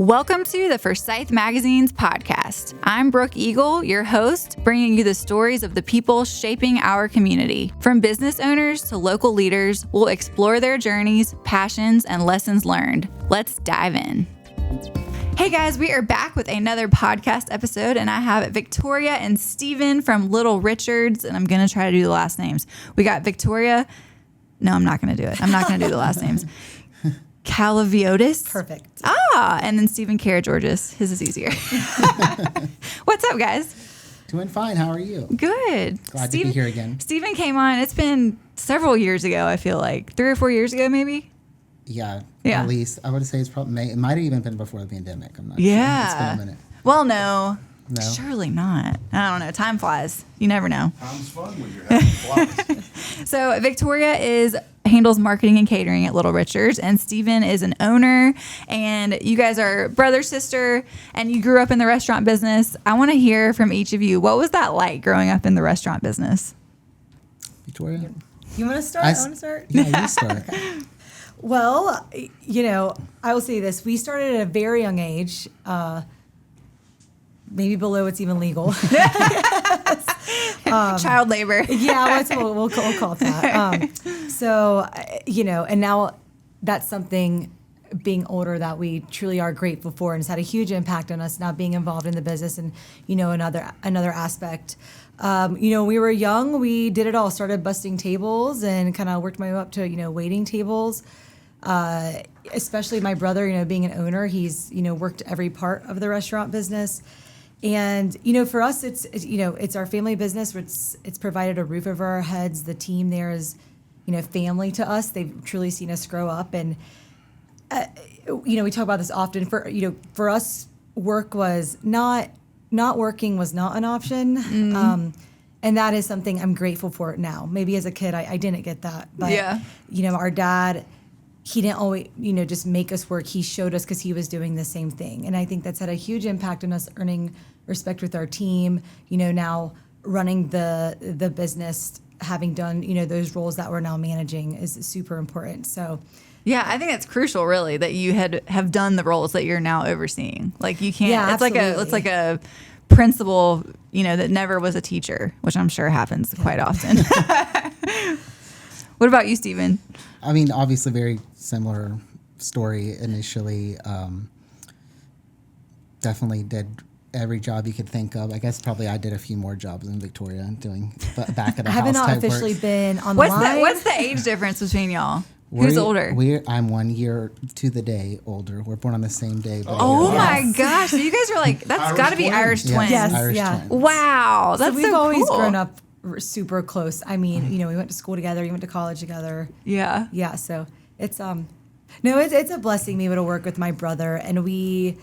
Welcome to the Forsyth Magazines podcast. I'm Brooke Eagle, your host, bringing you the stories of the people shaping our community. From business owners to local leaders, we'll explore their journeys, passions, and lessons learned. Let's dive in. Hey guys, we are back with another podcast episode, and I have Victoria and Stephen from Little Richards, and I'm going to try to do the last names. We got Victoria. No, I'm not going to do it. I'm not going to do the last names. Kaliviotis. Perfect. And then Stephen Karagiorgis. His is easier. What's up, guys? Doing fine. How are you? Good. Glad to be here again. Stephen came on. It's been several years ago, I feel like. 3 or 4 years ago, maybe? Yeah. Yeah. At least. I would say it's probably it might have even been before the pandemic. I'm not sure. Yeah. It's been a minute. Well, no. No? Surely not. I don't know. Time flies. You never know. Time's fun when you're having flies. So Victoria handles marketing and catering at Little Richards, and Stephen is an owner, and you guys are brother, sister, and you grew up in the restaurant business. I want to hear from each of you. What was that like growing up in the restaurant business? Victoria? You want to start? I want to start? Yeah, you start. Okay. Well, I will say this. We started at a very young age, maybe below it's even legal. Child labor. Yeah, we'll call it that. And now that's something, being older, that we truly are grateful for, and it's had a huge impact on us now being involved in the business. And another aspect, we were young, we did it all. Started busting tables and kind of worked my way up to waiting tables. Especially my brother, being an owner, he's worked every part of the restaurant business. And, for us, it's our family business. It's provided a roof over our heads. The team there is, family to us. They've truly seen us grow up. And, we talk about this often. For us, work was not working was not an option. Mm-hmm. And that is something I'm grateful for now. Maybe as a kid, I didn't get that. But, yeah. Our dad, he didn't always, just make us work. He showed us because he was doing the same thing. And I think that's had a huge impact on us earning respect with our team, now running the business, having done, those roles that we're now managing is super important. So, yeah, I think that's crucial, really, that you have done the roles that you're now overseeing. Like you can't, yeah, it's absolutely. like a principal, that never was a teacher, which I'm sure happens quite often. What about you, Stephen? I mean, obviously very similar story initially. Definitely did every job you could think of. I guess probably I did a few more jobs than Victoria doing back at the house. I have not type officially work. been on the line. What's the age difference between y'all? Who's older? I'm 1 year to the day older. We're born on the same day. Oh my gosh! So you guys are like, that's got to be Irish twins. Yes, Irish yeah. twins. Wow, that's we've so always cool. grown up super close. I mean, we went to school together, we went to college together. Yeah. Yeah, so it's it's a blessing to be able to work with my brother, and we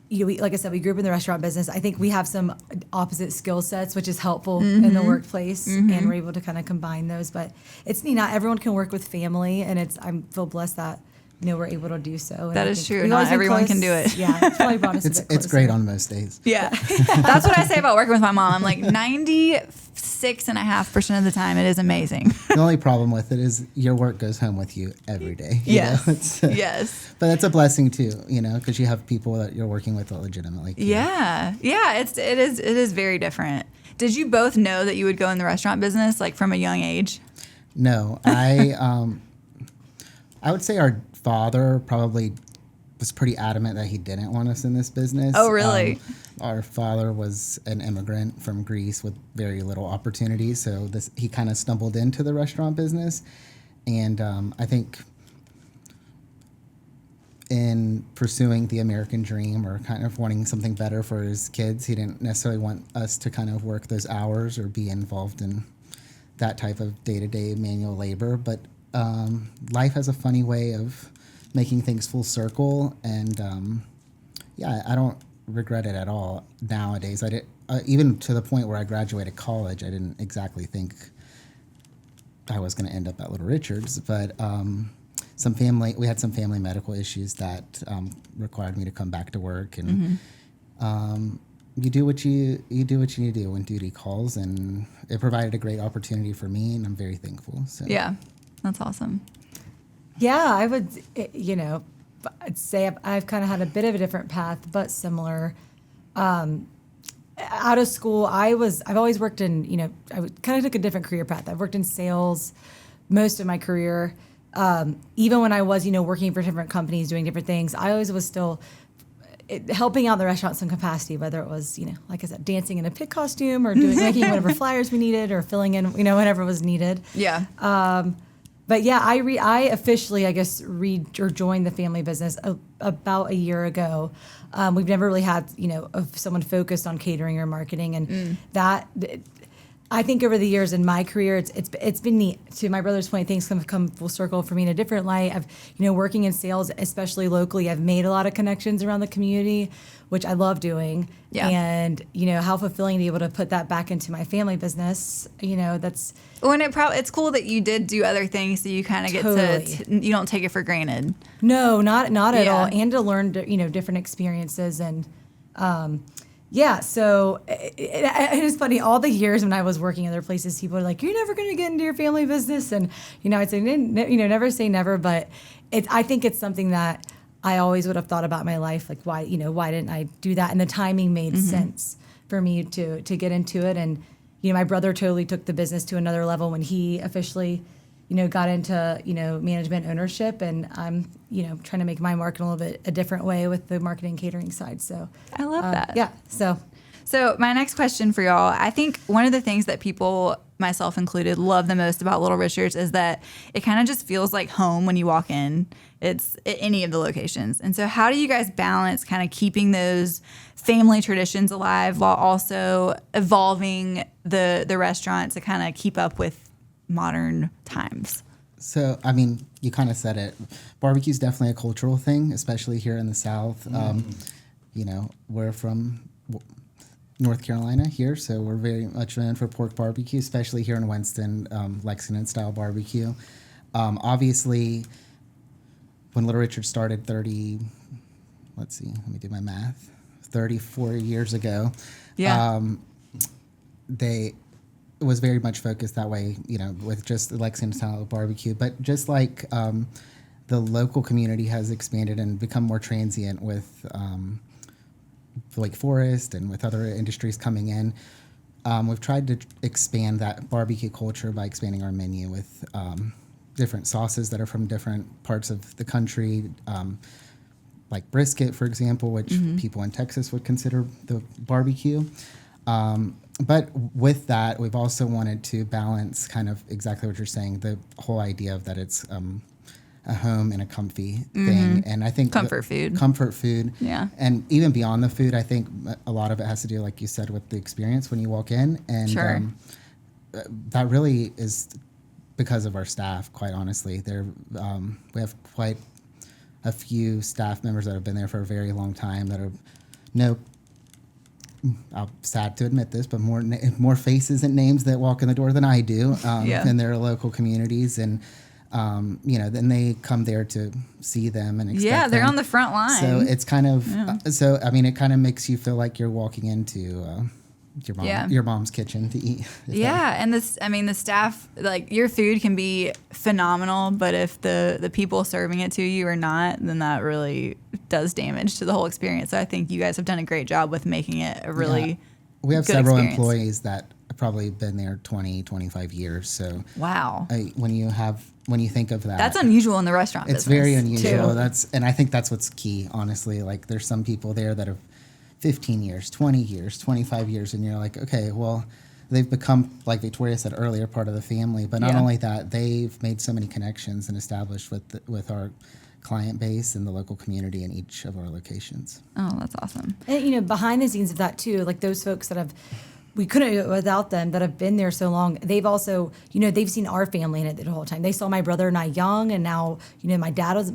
like I said, we grew up in the restaurant business. I think we have some opposite skill sets, which is helpful in the workplace, and we're able to kind of combine those. But it's neat. Not everyone can work with family, and I feel blessed that we're able to do so. And That is true. Not everyone can do it. Yeah, it's probably brought us a bit It's closer. great on most days. Yeah. That's what I say about working with my mom. I'm like 96.5% of the time, it is amazing. The only problem with it is your work goes home with you every day. Yes. Yes. But it's a blessing too, because you have people that you're working with that legitimately. Yeah. Yeah. It is very different. Did you both know that you would go in the restaurant business like from a young age? No, I would say our father probably was pretty adamant that he didn't want us in this business. Oh, really? Our father was an immigrant from Greece with very little opportunity, so he kind of stumbled into the restaurant business. And I think in pursuing the American dream or kind of wanting something better for his kids, he didn't necessarily want us to kind of work those hours or be involved in that type of day-to-day manual labor. But life has a funny way of making things full circle, and I don't regret it at all nowadays. I did even to the point where I graduated college. I didn't exactly think I was going to end up at Little Richards, but we had some family medical issues that required me to come back to work, and you do what you need to do when duty calls, and it provided a great opportunity for me, and I'm very thankful. So. Yeah. That's awesome. Yeah, I would, I'd say I've kind of had a bit of a different path, but similar. Out of school, I've always worked in, I kind of took a different career path. I've worked in sales most of my career. Even when I was, working for different companies, doing different things, I always was still helping out the restaurant in some capacity, whether it was, like I said, dancing in a pit costume or making whatever flyers we needed or filling in, whatever was needed. Yeah. But yeah, I officially, I guess, joined the family business about a year ago. We've never really had, someone focused on catering or marketing, and that I think over the years in my career, it's been neat. To my brother's point, things have come full circle for me in a different light. I've, working in sales, especially locally, I've made a lot of connections around the community, which I love doing. Yeah. And, how fulfilling to be able to put that back into my family business, that's... When it's cool that you did do other things, so you kind of get to you don't take it for granted. No, not at all, and to learn different experiences and so it's funny. All the years when I was working in other places, people are like, "You're never going to get into your family business," and I'd say, never say never, but I think it's something that I always would have thought about in my life, like why didn't I do that? And the timing made sense for me to get into it. And my brother totally took the business to another level when he officially, got into, management ownership, and I'm, trying to make my mark in a little bit a different way with the marketing catering side. So I love that. Yeah. So my next question for y'all, I think one of the things that people, myself included, love the most about Little Richards is that it kind of just feels like home when you walk in. It's at any of the locations. And so how do you guys balance kind of keeping those family traditions alive while also evolving the restaurant to kind of keep up with modern times? So, you kind of said it. Barbecue is definitely a cultural thing, especially here in the South. We're from North Carolina here, so we're very much known for pork barbecue, especially here in Winston, Lexington-style barbecue. Obviously, when Little Richard started 34 years ago, it was very much focused that way, with just the Lexington-style barbecue. But just like the local community has expanded and become more transient with Lake Forest and with other industries coming in, we've tried to expand that barbecue culture by expanding our menu with different sauces that are from different parts of the country, like brisket, for example, which people in Texas would consider the barbecue. But with that, we've also wanted to balance kind of exactly what you're saying, the whole idea of that it's a home and a comfy thing. And I think comfort food. Yeah. And even beyond the food, I think a lot of it has to do, like you said, with the experience when you walk in. And sure. That really is because of our staff, quite honestly. We have quite a few staff members that have been there for a very long time that are I'm sad to admit this, but more faces and names that walk in the door than I do in their local communities. And then they come there to see them and expect they're them. on the front line. So it's kind of it kind of makes you feel like you're walking into your mom's kitchen to eat. And the staff, like, your food can be phenomenal, but if the people serving it to you are not, then that really does damage to the whole experience. So I think you guys have done a great job with making it a really we have good several experience. Employees that have probably been there 20, 25 years. So wow. When you think of that, that's unusual in the restaurant business. It's very unusual. And I think that's what's key, honestly. Like, there's some people there that have 15 years, 20 years, 25 years, and you're like, okay, well, they've become, like Victoria said earlier, part of the family. But not only that, they've made so many connections and established with our client base and the local community in each of our locations. Oh, that's awesome. And, behind the scenes of that too, like those folks we couldn't do it without them, that have been there so long. They've also, they've seen our family in it the whole time. They saw my brother and I young, and now, my dad was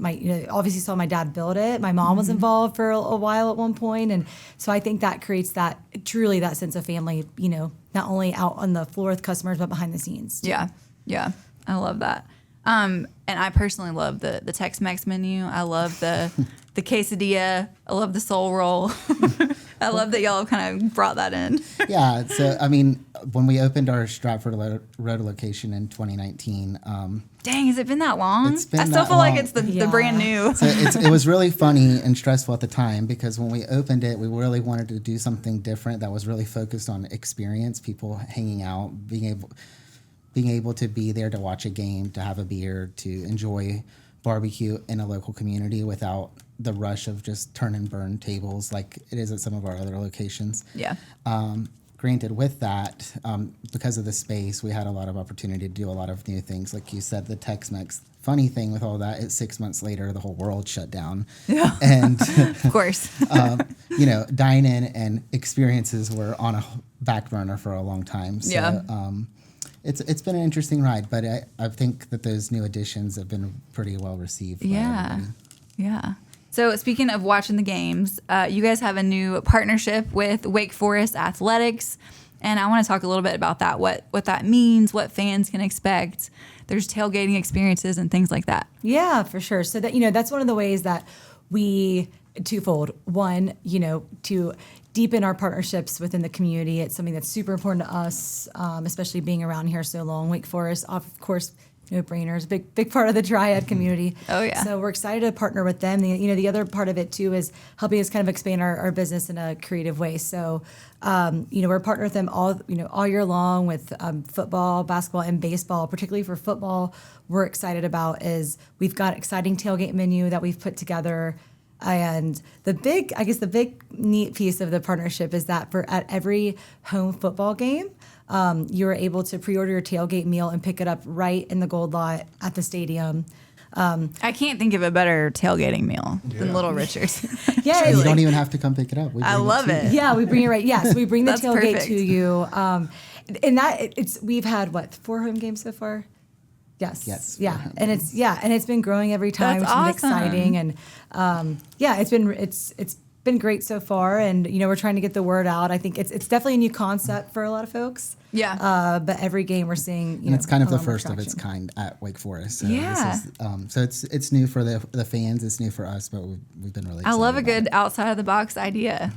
obviously saw my dad build it. My mom was involved for a while at one point. And so I think that creates that sense of family, not only out on the floor with customers, but behind the scenes too. Yeah. I love that. And I personally love the Tex-Mex menu. I love the quesadilla. I love the soul roll. I love that y'all kind of brought that in. Yeah. So, when we opened our Stratford Road location in 2019, Dang, has it been that long? It's been I still that feel like long. it's the Yeah. brand new. So it was really funny and stressful at the time because when we opened it, we really wanted to do something different that was really focused on experience, people hanging out, being able to be there to watch a game, to have a beer, to enjoy barbecue in a local community without the rush of just turn and burn tables like it is at some of our other locations. Yeah. Granted, with that, because of the space, we had a lot of opportunity to do a lot of new things. Like you said, the Tex-Mex. Funny thing with all that is 6 months later, the whole world shut down. Yeah. And, Of course. dine-in and experiences were on a back burner for a long time. So, Yeah. It's been an interesting ride, but I think that those new additions have been pretty well received by everybody. Yeah. So speaking of watching the games, you guys have a new partnership with Wake Forest Athletics, and I want to talk a little bit about that. What that means, what fans can expect. There's tailgating experiences and things like that. Yeah, for sure. So that that's one of the ways that we twofold. One, to deepen our partnerships within the community. It's something that's super important to us, especially being around here so long. Wake Forest, of course, no-brainers, big part of the Triad community. Oh, yeah. So we're excited to partner with them. The other part of it too is helping us kind of expand our business in a creative way. So, we're partnered with them all year long with football, basketball, and baseball. Particularly for football, we're excited about is we've got exciting tailgate menu that we've put together. And the big neat piece of the partnership is that at every home football game, you're able to pre-order your tailgate meal and pick it up right in the gold lot at the stadium. I can't think of a better tailgating meal than Little Richard's. Yeah, You don't even have to come pick it up. We I bring love to you. it. Yeah, we bring it right. Yes, we bring the That's tailgate perfect. to you. And we've had 4 home games so far. Yes. Yes, Yeah. 4 home And it's been growing every time, That's which has been awesome. exciting. And it's been great so far. And we're trying to get the word out. I think it's definitely a new concept for a lot of folks. Yeah. But every game we're seeing, And it's kind of a the lot more first of its traction. kind at Wake Forest. So Yeah. This is, it's new for the fans. It's new for us, but we've been really I excited love a about good it. outside of the box idea.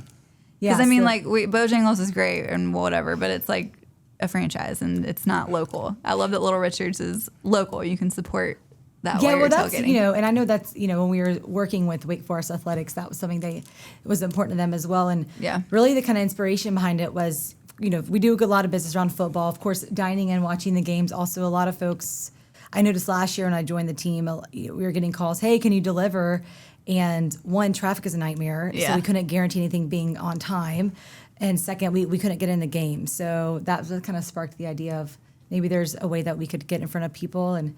Yeah. Because so- Bojangles is great and whatever, but it's like a franchise and it's not local. I love that Little Richard's is local. You can support that while you're that's tailgating. and I know that's when we were working with Wake Forest Athletics, that was something it was important to them as well. And Yeah. really the kind of inspiration behind it was we do a lot of business around football, of course, dining and watching the games. Also, a lot of folks. I noticed last year when I joined the team, we were getting calls, "Hey, can you deliver?" And one, traffic is a nightmare, so Yeah. we couldn't guarantee anything being on time. And second, we couldn't get in the game. So that was what kind of sparked the idea of maybe there's a way that we could get in front of people. And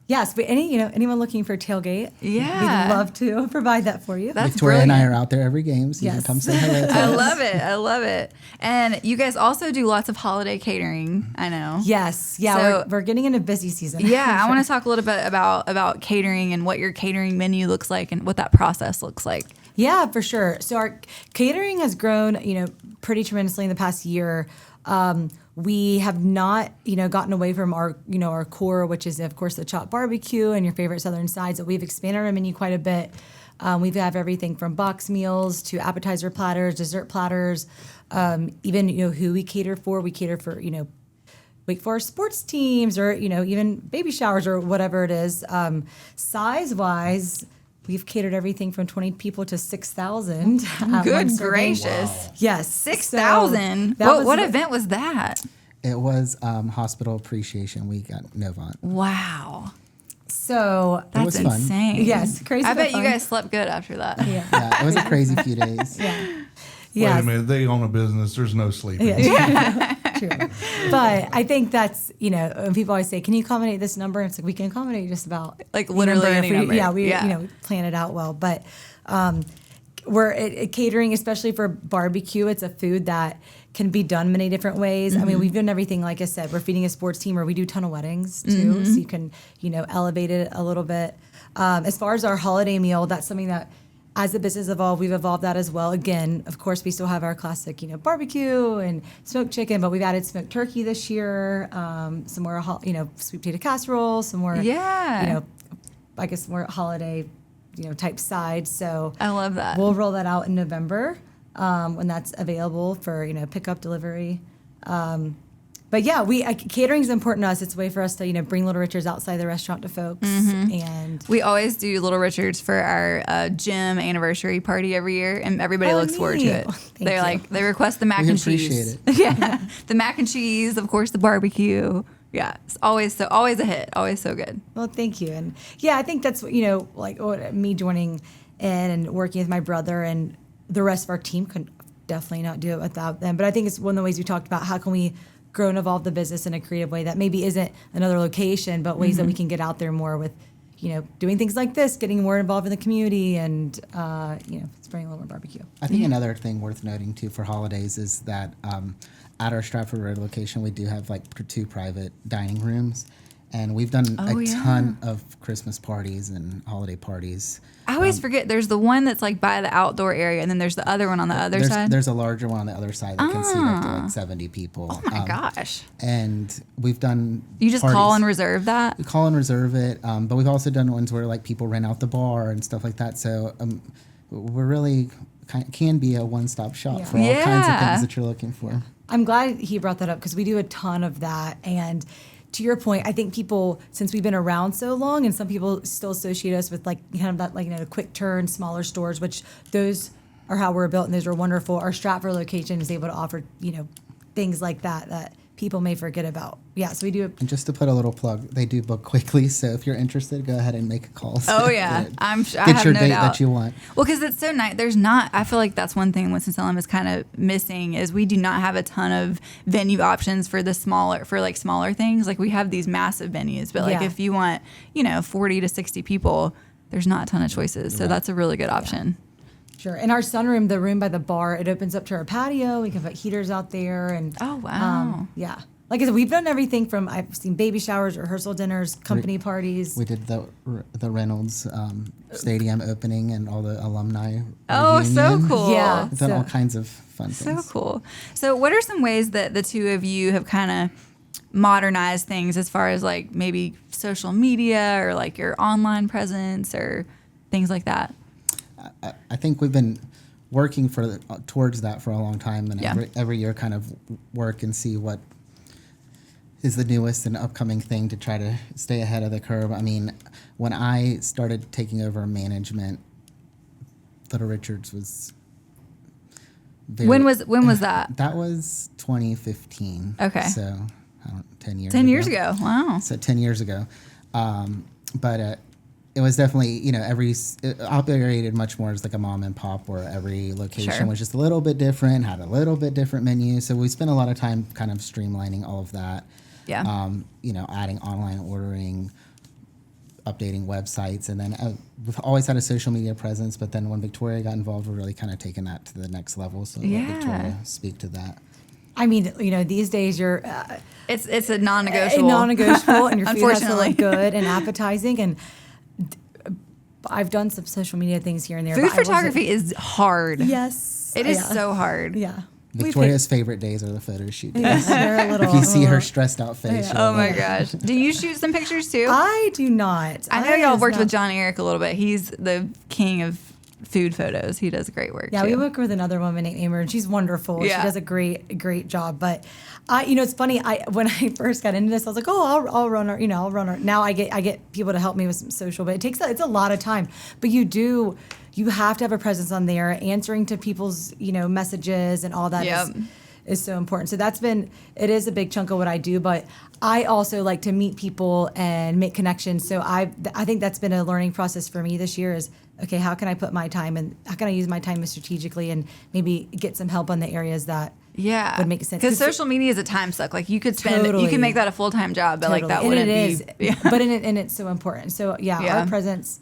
yes, but anyone looking for a tailgate, Yeah. we'd love to provide that for you. That's Victoria and I brilliant. are out there every game, so you Yes. can come say hello to I us. love it. I love it. And you guys also do lots of holiday catering, I know. Yes, yeah, So- we're getting into busy season. Yeah, I want to talk a little bit about catering and what your catering menu looks like and what that process looks like. Yeah, for sure. So our catering has grown, pretty tremendously in the past year. We have not, gotten away from our core, which is of course the chopped barbecue and your favorite Southern sides. But we've expanded our menu quite a bit. We have everything from box meals to appetizer platters, dessert platters, even who we cater for. We cater for Wake Forest sports teams or even baby showers or whatever it is. Size wise, we've catered everything from 20 people to 6,000. at one Good serving. gracious. Yes, 6,000? So What event was that? It was Hospital Appreciation Week at Novant. Wow. So That's was fun. insane. Yes, crazy I but bet you fun. guys slept good after that. yeah, Yeah, it was a crazy few days. Wait yes. a minute, they own a business. There's no sleeping. Yeah, true. But I think that's when people always say, "Can you accommodate this number?" It's like we can accommodate just about Like literally any number. Yeah, we Yeah. plan it out well. But we're at catering, especially for barbecue. It's a food that can be done many different ways. I mean, we've done everything. Like I said, we're feeding a sports team, or we do a ton of weddings too, so you can elevate it a little bit. As far as our holiday meal, that's something that, as the business evolved, we've evolved that as well. Again, of course, we still have our classic, barbecue and smoked chicken, but we've added smoked turkey this year. Some more, sweet potato casserole. Some more, Yeah. I guess more holiday, type sides. So I love that. we'll roll that out in November when that's available for pickup delivery. But yeah, catering is important to us. It's a way for us to, bring Little Richards outside the restaurant to folks. And We always do Little Richards for our gym anniversary party every year, and everybody looks forward to neat. it. Oh, thank They're you. like, they request the mac We and appreciate cheese. it. Yeah, the mac and cheese, of course, the barbecue. Yeah, it's always a hit, always so good. well, thank you. And yeah, I think that's, me joining in and working with my brother and the rest of our team could definitely not do it without them. But I think it's one of the ways we talked about how can we grow and evolve the business in a creative way that maybe isn't another location, but ways that we can get out there more with, doing things like this, getting more involved in the community and, spreading a little more barbecue. I think another thing worth noting too for holidays is that at our Stratford Road location, we do have like 2 private dining rooms, and we've done a ton of Christmas parties and holiday parties. I always forget there's the one that's like by the outdoor area, and then there's the other one on the other side. There's a larger one on the other side that can seat up to like 70 people. Oh my gosh! And we've done. You just parties. call and reserve that? We call and reserve it, but we've also done ones where like people rent out the bar and stuff like that. So we're really can be a one-stop shop for all kinds of things that you're looking for. I'm glad he brought that up because we do a ton of that. And to your point, I think people, since we've been around so long, and some people still associate us with that quick turn, smaller stores, which those are how we're built and those are wonderful. Our Stratford location is able to offer, things like that people may forget about. Yeah, so we do. And just to put a little plug, they do book quickly. So if you're interested, go ahead and make a call. Oh yeah, I'm sure. I Get have your no date doubt that you want. Well, because it's so nice. I feel like that's one thing Winston-Salem is kind of missing is we do not have a ton of venue options for smaller things. Like we have these massive venues, but like if you want, 40 to 60 people, there's not a ton of choices. So that's a really good option. Sure. And our sunroom, the room by the bar, it opens up to our patio. We can put heaters out there. And Oh, wow. yeah. Like I said, we've done everything from, I've seen baby showers, rehearsal dinners, company parties. We did the Reynolds Stadium opening and all the alumni. Oh, so reunion. cool. Yeah. We've done So- all kinds of fun So things. cool. So what are some ways that the two of you have kind of modernized things as far as like maybe social media or like your online presence or things like that? I think we've been working towards that for a long time, and Yeah. every year kind of work and see what is the newest and upcoming thing to try to stay ahead of the curve. I mean, when I started taking over management, Little Richards was very, When was that? that was 2015. Okay. So 10 years 10 years ago. Wow. So 10 years ago. But it was definitely, it operated much more as like a mom and pop where every location Sure. was just a little bit different, had a little bit different menu. So we spent a lot of time kind of streamlining all of that. Yeah. Adding online ordering, updating websites. And then we've always had a social media presence. But then when Victoria got involved, we're really kind of taking that to the next level. So Yeah. let Victoria speak to that. I mean, these days you're It's a non-negotiable. non-negotiable, and your food has to Unfortunately. look good and appetizing. And I've done some social media things here and there. Food but I wasn't- photography is hard. Yes, It is yeah. so hard. Yeah, Victoria's favorite days are the photo shoot days. Yes, they're a little. If you see her stressed out face, Yeah. you're Oh my like, gosh. Do you shoot some pictures too? I do not. I know y'all was worked not- with John Eric a little bit. He's the king of food photos. He does great work. Yeah, too. we work with another woman named Amber, and she's wonderful. Yeah. She does a great job. But it's funny. When I first got into this, I was like, oh, I'll run her. I'll run her. Now I get people to help me with some social, but it's a lot of time. But you have to have a presence on there, answering to people's messages and all that. Yep. Is so important. So it is a big chunk of what I do, but I also like to meet people and make connections. So I think that's been a learning process for me this year is, okay, how can I put my time and how can I use my time strategically and maybe get some help on the areas that Yeah, would make sense. Because social media is a time suck. Like you could spend, you Totally. can make that a full time job, but like that and wouldn't it is, be. Yeah. but it's so important. So Yeah. our presence.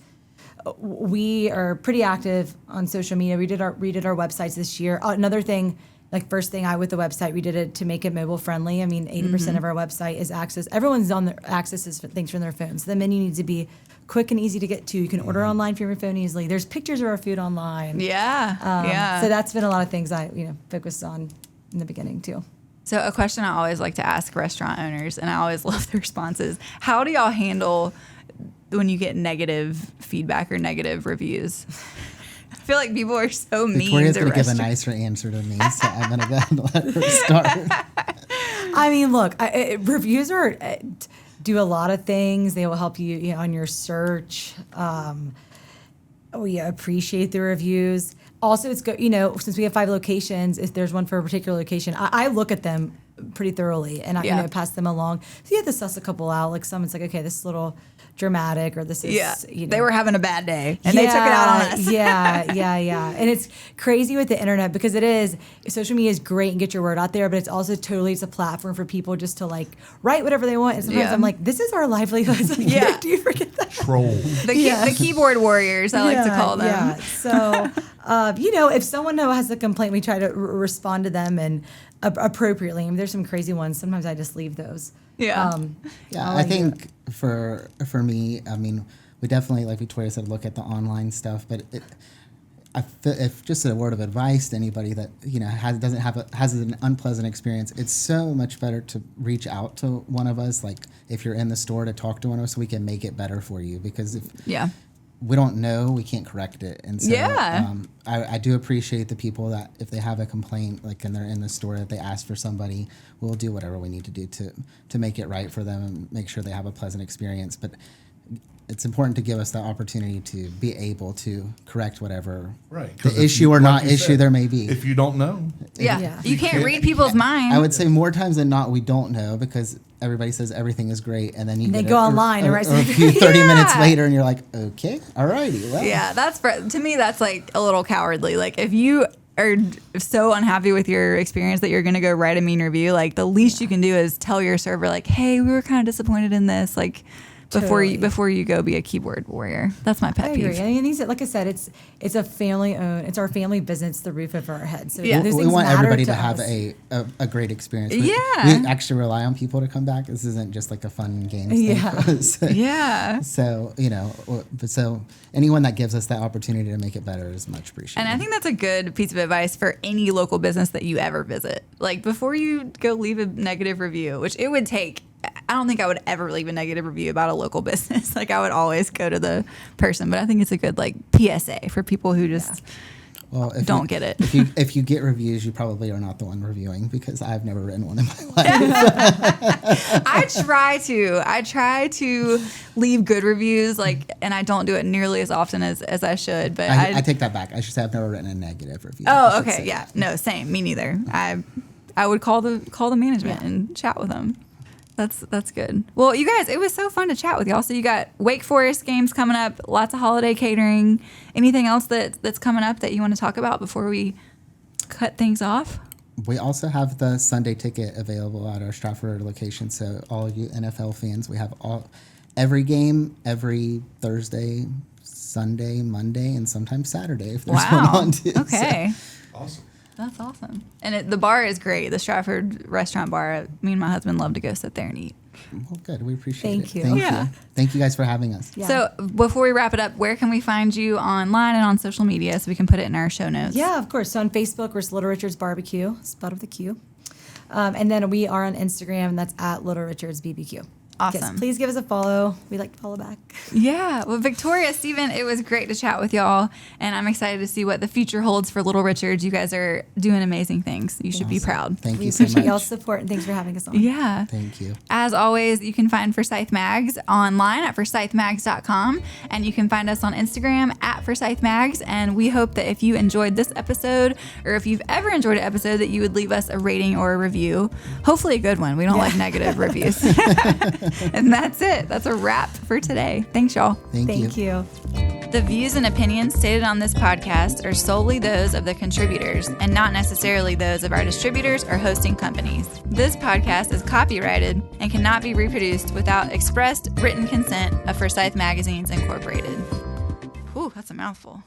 We are pretty active on social media. We did our websites this year. Another thing, like first thing with the website, we did it to make it mobile friendly. I mean, 80% of our website is access. Everyone's on their accesses things from their phones. The menu needs to be quick and easy to get to. You can order online from your phone easily. There's pictures of our food online. Yeah. So that's been a lot of things I focused on in the beginning too. So a question I always like to ask restaurant owners, and I always love the responses. How do y'all handle when you get negative feedback or negative reviews? I feel like people are so mean Victoria's to going to give a restaurants. nicer answer to me, so I'm going to go ahead and let her start. I mean, look, reviews are do a lot of things. They will help you, on your search. We appreciate the reviews. Also, it's good, since we have 5 locations, if there's one for a particular location, I look at them pretty thoroughly and I pass them along. So you have to suss a couple out. Like someone's like, okay, this is a little dramatic, or this is, they were having a bad day and they took it out on us. Yeah. And it's crazy with the internet because social media is great and get your word out there, but it's also it's a platform for people just to like write whatever they want. And sometimes I'm like, this is our livelihood. Like, do you forget that? Troll. The keyboard warriors, I like to call them. Yeah. So, if someone has a complaint, we try to respond to them and appropriately. I mean, there's some crazy ones. Sometimes I just leave those. I think for me, I mean, we definitely, like Victoria said, look at the online stuff. But I feel, if just a word of advice to anybody that has an unpleasant experience, it's so much better to reach out to one of us. Like if you're in the store, to talk to one of us, so we can make it better for you. Because if we don't know, we can't correct it. And so I do appreciate the people that if they have a complaint, like, and they're in the store, that they ask for somebody, we'll do whatever we need to do to make it right for them and make sure they have a pleasant experience. But it's important to give us the opportunity to be able to correct whatever the issue or not issue there may be. If you don't know. You can't read people's minds. I would say more times than not, we don't know because everybody says everything is great, and then they go online and write a few 30 minutes later, and you're like, okay, all righty. Well. Yeah, to me, that's like a little cowardly. Like if you are so unhappy with your experience that you're going to go write a mean review, like the least you can do is tell your server, like, hey, we were kind of disappointed in this. Like, before you go be a keyboard warrior. That's my pet peeve. I agree. And like I said, it's a family owned. It's our family business. The roof over our head. So we want everybody to have a great experience. We actually rely on people to come back. This isn't just like a fun game. So anyone that gives us that opportunity to make it better is much appreciated. And I think that's a good piece of advice for any local business that you ever visit. Like before you go leave a negative review, which it would take. I don't think I would ever leave a negative review about a local business. Like I would always go to the person, but I think it's a good like PSA for people who just don't get it. If you get reviews, you probably are not the one reviewing because I've never written one in my life. I try to leave good reviews, and I don't do it nearly as often as I should. But I take that back. I should say I've never written a negative review. Oh, okay, yeah, no, same, me neither. I would call the management and chat with them. That's good. Well, you guys, it was so fun to chat with y'all. So you got Wake Forest games coming up, lots of holiday catering. Anything else that's coming up that you want to talk about before we cut things off? We also have the Sunday ticket available at our Stratford location. So all you NFL fans, we have every game, every Thursday, Sunday, Monday, and sometimes Saturday if there's one on too. Okay. So. Awesome. That's awesome. And the bar is great. The Stratford restaurant bar. Me and my husband love to go sit there and eat. Well, good. We appreciate it. Thank you. Thank you. Thank you guys for having us. Yeah. So before we wrap it up, where can we find you online and on social media so we can put it in our show notes? Yeah, of course. So on Facebook, we're Little Richard's Barbecue, spelled with a Q. And then we are on Instagram, and that's at Little Richard's BBQ. Awesome. Yes, please give us a follow. We like to follow back. Yeah. Well, Victoria, Stephen, it was great to chat with y'all. And I'm excited to see what the future holds for Little Richards. You guys are doing amazing things. You should be proud. Thank you so much. We appreciate y'all's support, and thanks for having us on. Yeah. Thank you. As always, you can find Forsyth Mags online at forsythmags.com. And you can find us on Instagram at Forsyth Mags. And we hope that if you enjoyed this episode, or if you've ever enjoyed an episode, that you would leave us a rating or a review. Hopefully a good one. We don't like negative reviews. And that's it. That's a wrap for today. Thanks, y'all. Thank you. The views and opinions stated on this podcast are solely those of the contributors and not necessarily those of our distributors or hosting companies. This podcast is copyrighted and cannot be reproduced without expressed written consent of Forsyth Magazines Incorporated. Whew, that's a mouthful.